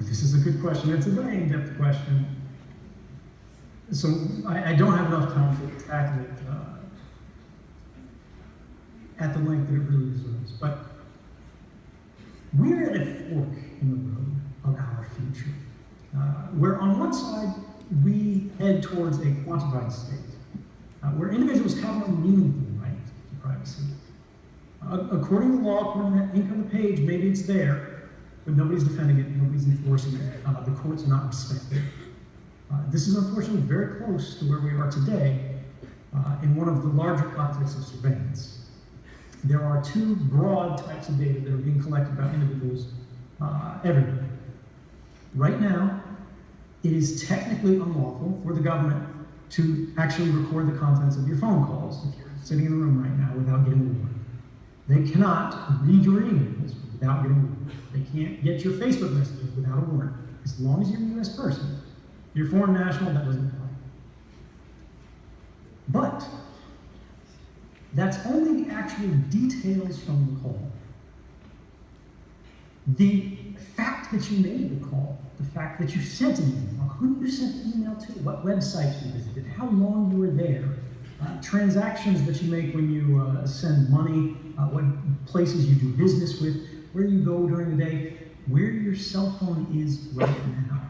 This is a good question. It's a very in-depth question. So I don't have enough time to tackle it at the length that it really deserves. But we're at a fork in the road of our future, where on one side we head towards a quantified state, where individuals have no meaningful right to privacy. According to law, according to that ink on the page, maybe it's there, but nobody's defending it, nobody's enforcing it, the courts are not respected. This is unfortunately very close to where we are today in one of the larger contexts of surveillance. There are two broad types of data that are being collected about individuals everywhere. Right now, it is technically unlawful for the government to actually record the contents of your phone calls if you're sitting in a room right now without getting a warrant. They cannot read your emails without getting a warrant. They can't get your Facebook messages without a warrant. As long as you're a US person, you're a foreign national, that doesn't apply. But that's only the actual details from the call. The fact that you made the call, the fact that you sent an email, who you sent the email to, what websites you visited, how long you were there, transactions that you make when you send money, what places you do business with, where you go during the day, where your cell phone is right now.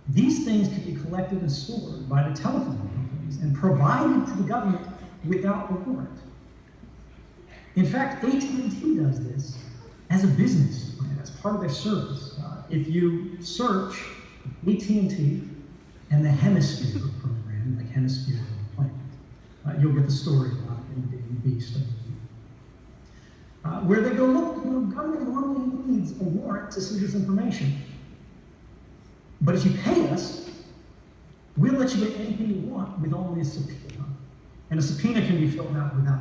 These things can be collected and stored by the telephone companies and provided to the government without a warrant. In fact, AT&T does this as a business plan, as part of their service. If you search AT&T and the Hemisphere program, like Hemisphere of the planet, you'll get the story about it in the Daily Beast. Where they go, look, government normally needs a warrant to see this information. But if you pay us, we'll let you get anything you want with only a subpoena. And a subpoena can be filled out without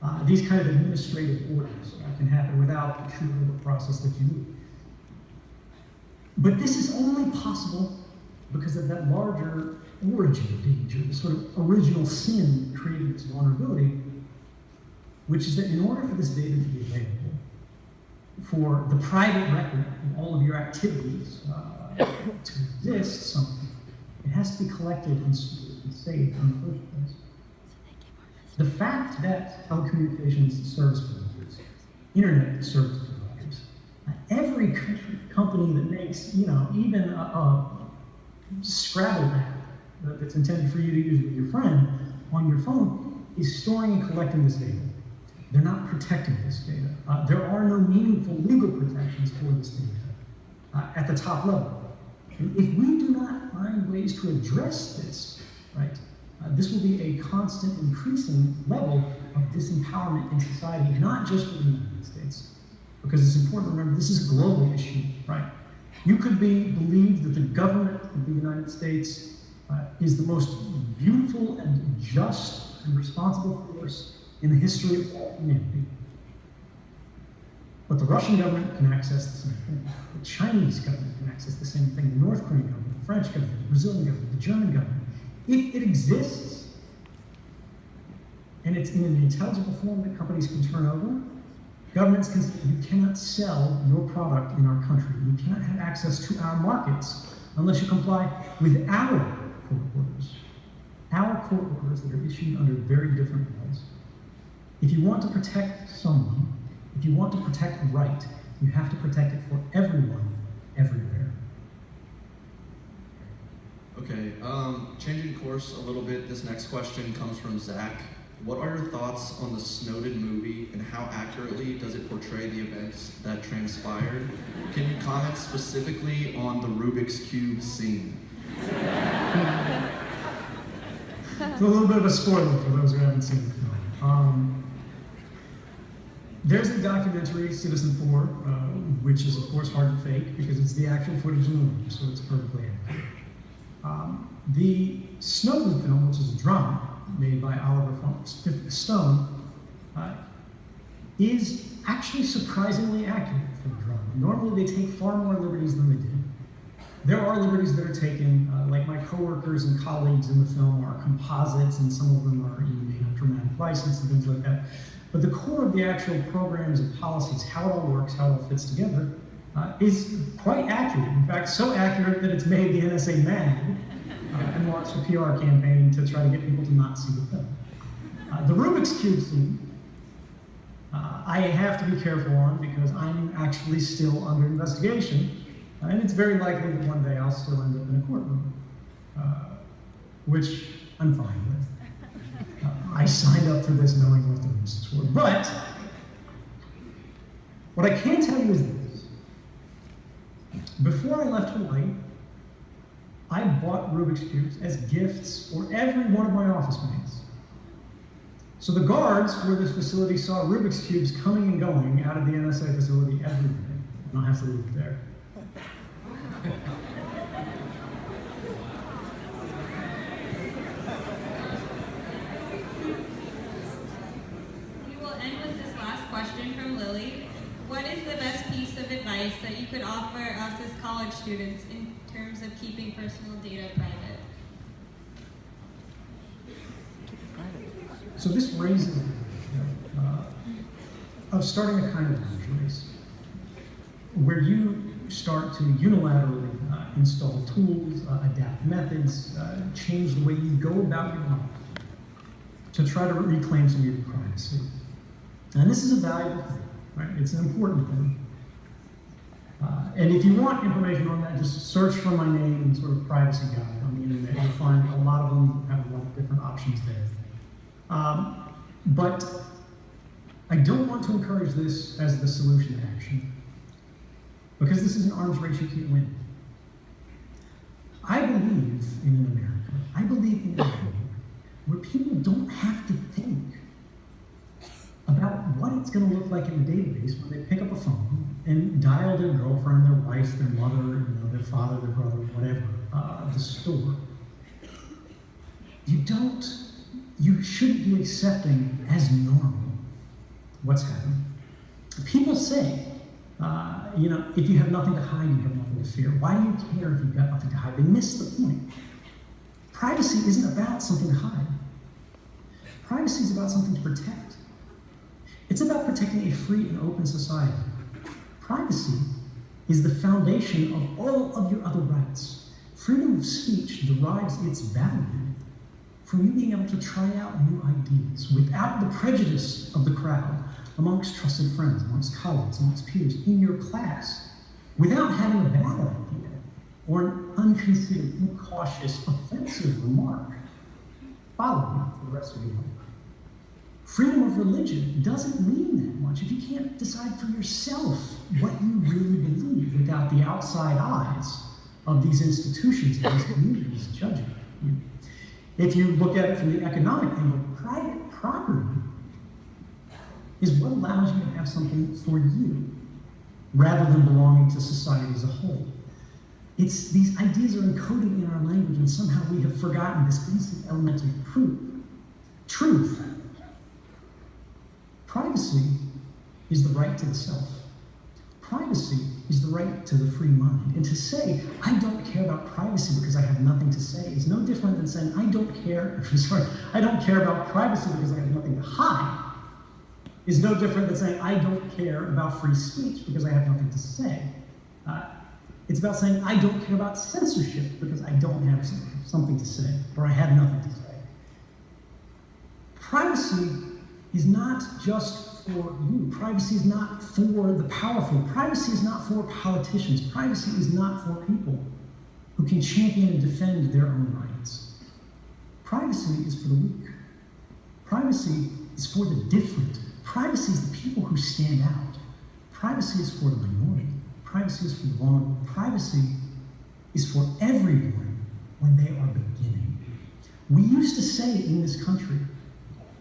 knowledge. These kind of administrative orders can happen without the true legal process that you need. But this is only possible because of that larger origin of danger, the sort of original sin that created this vulnerability, which is that in order for this data to be available, for the private record of all of your activities to exist, it has to be collected and saved in the first place. The fact that telecommunications service providers, internet service providers, every company that makes, even a Scrabble app that's intended for you to use with your friend on your phone is storing and collecting this data. They're not protecting this data. There are no meaningful legal protections for this data at the top level. And if we do not find ways to address this, right, this will be a constant increasing level of disempowerment in society, not just for the United States, because it's important to remember this is a global issue, right? You could believe that the government of the United States is the most beautiful and just and responsible force in the history of all humanity. But the Russian government can access the same thing. The Chinese government can access the same thing. The North Korean government, the French government, the Brazilian government, the German government. If it exists, and it's in an intelligible form that companies can turn over, governments can say, you cannot sell your product in our country. You cannot have access to our markets unless you comply with our court orders. Our court orders that are issued under very different laws. If you want to protect someone, if you want to protect a right, you have to protect it for everyone, everywhere. Okay, changing course a little bit, this next question comes from Zach. What are your thoughts on the Snowden movie and how accurately does it portray the events that transpired? Can you comment specifically on the Rubik's Cube scene? It's a little bit of a spoiler for those who haven't seen the film. There's a documentary, Citizen 4, which is of course hard to fake because it's the actual footage in the movie, so it's perfectly accurate. The Snowden film, which is a drama made by Oliver Stone, is actually surprisingly accurate for a drama. Normally they take far more liberties than they did. There are liberties that are taken, like my coworkers and colleagues in the film are composites, and some of them are even made up dramatic license and things like that. But the core of the actual programs and policies, how it all works, how it all fits together, is quite accurate. In fact, so accurate that it's made the NSA mad and launched a PR campaign to try to get people to not see the film. The Rubik's Cube scene, I have to be careful on because I'm actually still under investigation, and it's very likely that one day I'll still end up in a courtroom, which I'm fine with. I signed up for this knowing what the risks were. But what I can tell you is this. Before I left Hawaii, I bought Rubik's Cubes as gifts for every one of my office mates. So the guards for this facility saw Rubik's Cubes coming and going out of the NSA facility every day. I don't have to leave it there. We will end with this last question from Lily. What is the best piece of advice that you could offer us as college students in terms of keeping personal data private? So this raises of starting a kind of arms race where you start to unilaterally install tools, adapt methods, change the way you go about your life to try to reclaim some of your privacy. And this is a valuable thing, right? It's an important thing. And if you want information on that, just search for my name and sort of privacy guide on the internet. You'll find a lot of them have a lot of different options there. But I don't want to encourage this as the solution to action, because this is an arms race you can't win. I believe in an America. I believe in a world where people don't have to think about what it's going to look like in a database when they pick up a phone and dial their girlfriend, their wife, their mother, their father, their brother, whatever, the store. You shouldn't be accepting as normal what's happening. People say, if you have nothing to hide, you have nothing to fear. Why do you care if you've got nothing to hide? They miss the point. Privacy isn't about something to hide. Privacy is about something to protect. It's about protecting a free and open society. Privacy is the foundation of all of your other rights. Freedom of speech derives its value from you being able to try out new ideas without the prejudice of the crowd, amongst trusted friends, amongst colleagues, amongst peers, in your class, without having a bad idea or an unconsidered, incautious, offensive remark following you for the rest of your life. Freedom of religion doesn't mean that much if you can't decide for yourself what you really believe without the outside eyes of these institutions and these communities judging you. If you look at it from the economic angle, private property is what allows you to have something for you rather than belonging to society as a whole. These ideas are encoded in our language, and somehow we have forgotten this basic element of truth. Privacy is the right to the self. Privacy is the right to the free mind. And to say, I don't care about privacy because I have nothing to say is no different than saying, I don't care about privacy because I have nothing to hide. Is no different than saying, I don't care about free speech because I have nothing to say. It's about saying, I don't care about censorship because I don't have something to say, or I have nothing to say. Privacy is not just for you. Privacy is not for the powerful. Privacy is not for politicians. Privacy is not for people who can champion and defend their own rights. Privacy is for the weak. Privacy is for the different. Privacy is the people who stand out. Privacy is for the minority. Privacy is for the vulnerable. Privacy is for everyone when they are beginning. We used to say in this country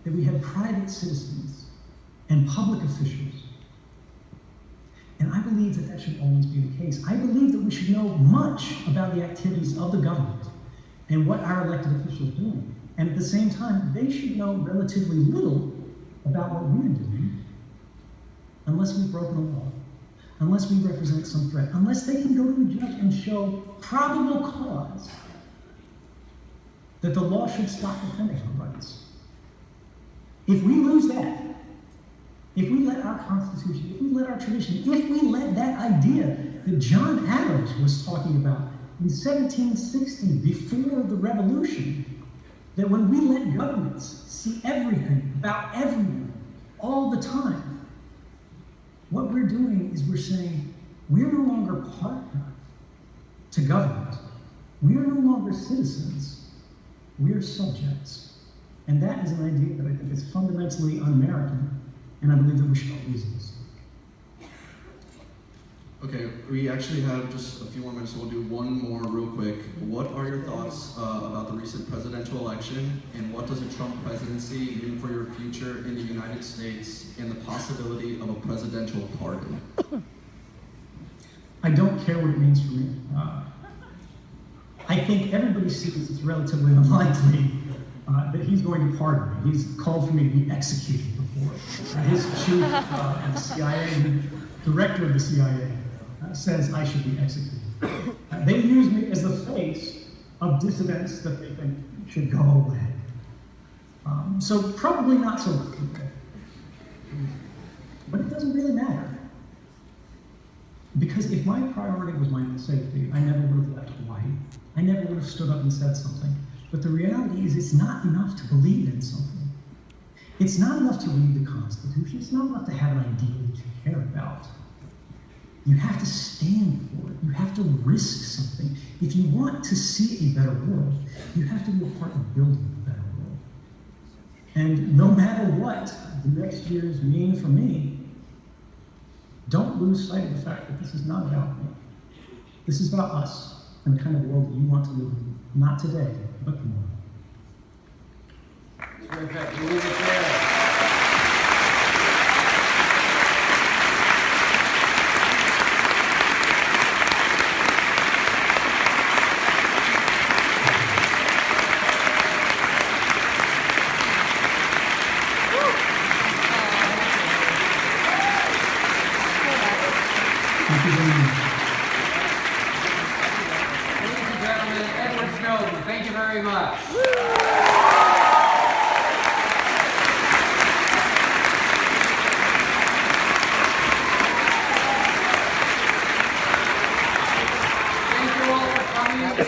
that we had private citizens and public officials. And I believe that should always be the case. I believe that we should know much about the activities of the government and what our elected officials are doing. And at the same time, they should know relatively little about what we're doing unless we've broken a law, unless we represent some threat, unless they can go to a judge and show probable cause that the law should stop defending our rights. If we lose that, if we let our Constitution, if we let our tradition, if we let that idea that John Adams was talking about in 1760, before the Revolution, that when we let governments see everything about everyone all the time, what we're doing is we're saying we're no longer partner to government. We are no longer citizens. We are subjects. And that is an idea that I think is fundamentally un-American, and I believe that we should always use. Okay, we actually have just a few more minutes, so we'll do one more real quick. What are your thoughts about the recent presidential election, and what does a Trump presidency mean for your future in the United States and the possibility of a presidential pardon? I don't care what it means for me. I think everybody sees it's relatively unlikely that he's going to pardon me. He's called for me to be executed before. His chief of the CIA, the director of the CIA, says I should be executed. They use me as the face of dissidents that they think should go away. So probably not so good. But it doesn't really matter. Because if my priority was my own safety, I never would have left Hawaii. I never would have stood up and said something. But the reality is it's not enough to believe in something. It's not enough to read the Constitution. It's not enough to have an idea that you care about. You have to stand for it. You have to risk something. If you want to see a better world, you have to be a part of building a better world. And no matter what the next years mean for me, don't lose sight of the fact that this is not about me. This is about us and the kind of world that you want to live in, not today, but tomorrow. Terrific. We'll leave it there. Thank you very much. Ladies and gentlemen, Edward Snowden, thank you very much.